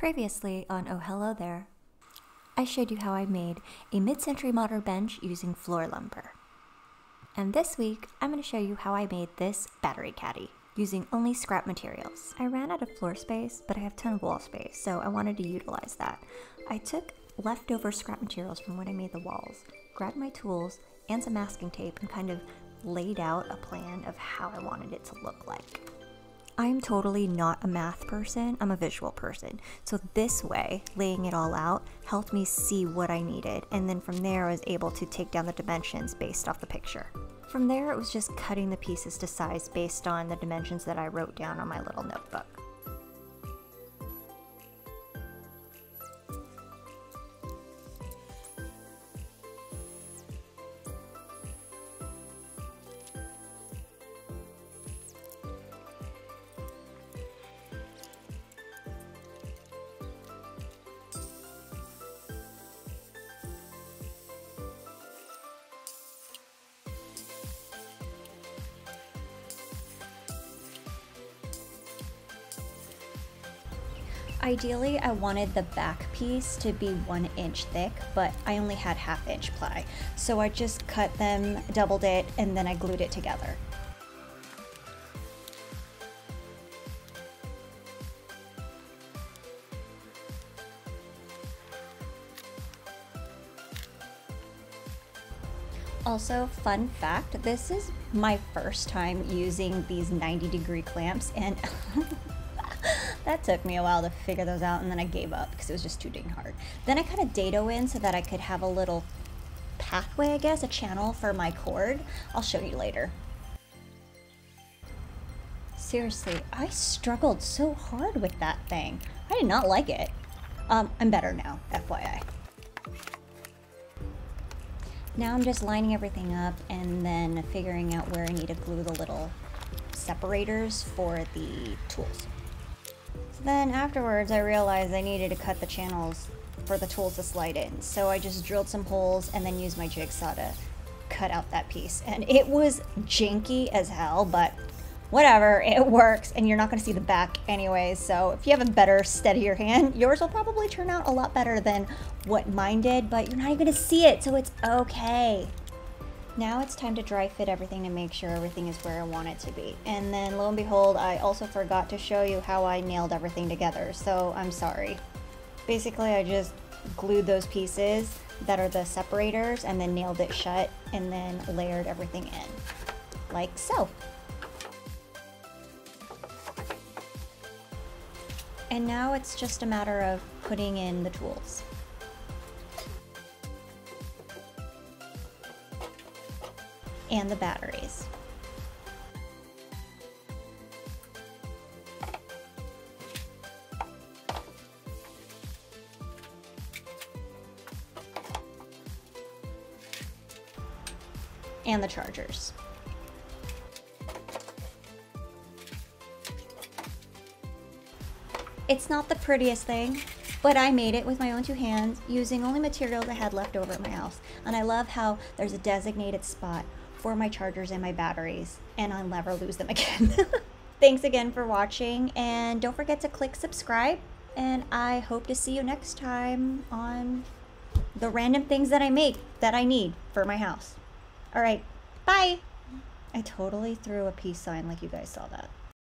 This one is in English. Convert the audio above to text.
Previously on Oh Hello There, I showed you how I made a mid-century modern bench using floor lumber. And this week, I'm going to show you how I made this battery caddy using only scrap materials. I ran out of floor space, but I have a ton of wall space, so I wanted to utilize that. I took leftover scrap materials from when I made the walls, grabbed my tools and some masking tape, and kind of laid out a plan of how I wanted it to look like. I'm totally not a math person, I'm a visual person. So this way, laying it all out helped me see what I needed, and then from there I was able to take down the dimensions based off the picture. From there it was just cutting the pieces to size based on the dimensions that I wrote down on my little notebook. Ideally, I wanted the back piece to be 1 inch thick, but I only had 1/2 inch ply. So I just cut them, doubled it, and then I glued it together. Also, fun fact, this is my first time using these 90-degree clamps, and that took me a while to figure those out, and then I gave up because it was just too dang hard. Then I cut a dado in so that I could have a little pathway, I guess, a channel for my cord. I'll show you later. Seriously, I struggled so hard with that thing. I did not like it. I'm better now, FYI. Now I'm just lining everything up and then figuring out where I need to glue the little separators for the tools. Then afterwards I realized I needed to cut the channels for the tools to slide in. So I just drilled some holes and then used my jigsaw to cut out that piece. And it was janky as hell, but whatever, it works, and you're not gonna see the back anyways. So if you have a better, steadier hand, yours will probably turn out a lot better than what mine did, but you're not even gonna see it, so it's okay. Now it's time to dry fit everything to make sure everything is where I want it to be. And then lo and behold, I also forgot to show you how I nailed everything together, so I'm sorry. Basically, I just glued those pieces that are the separators and then nailed it shut and then layered everything in, like so. And now it's just a matter of putting in the tools. And the batteries. And the chargers. It's not the prettiest thing, but I made it with my own 2 hands using only materials I had left over at my house. And I love how there's a designated spot for my chargers and my batteries, and I'll never lose them again. Thanks again for watching, and don't forget to click subscribe, and I hope to see you next time on the random things that I make that I need for my house. All right, bye. I totally threw a peace sign like you guys saw that.